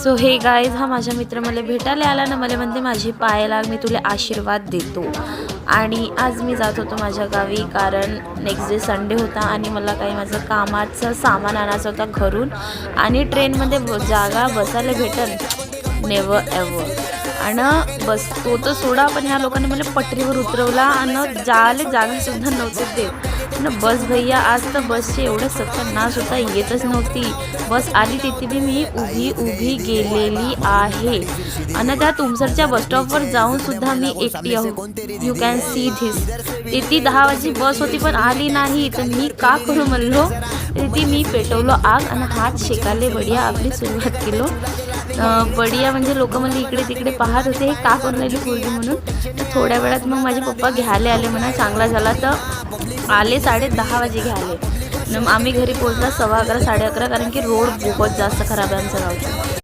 So हे guys, हा माझा मित्र मला भेटायला आला ना, मला म्हणते माझे पाय लाग, मी तुला आशीर्वाद देतो. आणि आज मी जात होतो माझ्या गावी, कारण नेक्स्ट डे संडे होता आणि मला काही माझं कामाचं सामान आणायचं होतं घरून. आणि ट्रेनमध्ये जागा बसायला भेटल नेव्हर एव्हर. आणि बस तो तर सोडा, पण ह्या लोकांनी मला पटरीवर उतरवला आणि जायला जागासुद्धा नव्हते देत. बस भैया, आज तर बसचे एवढं सत्यानाश होता, येतच नव्हती. बस आली तिथे बी मी उभी गेलेली आहे. आणि त्या तुमसरच्या बसस्टॉपवर जाऊन सुद्धा मी एकटी आहो. You can see this. तिथे 10 वाजची बस होती पण आली नाही, तर मी का करू म्हणलो. तिथे मी पेटवलो आग आणि हात शेकाले बढिया आपली सुरुवात केलो. बढिया म्हणजे लोक म्हणजे इकडे तिकडे पाहत होते, हे का करून राहिली पोरगी म्हणून. तर थोड्या वेळात मग माझे पप्पा घ्यायला आले म्हणा. चांगला झाला तर आले 10:30 वाजे घ्यायला. आम्ही घरी पोहोचला 11:15 11:30, कारण की रोड खूपच जास्त खराब आहे आमच्या गावचा.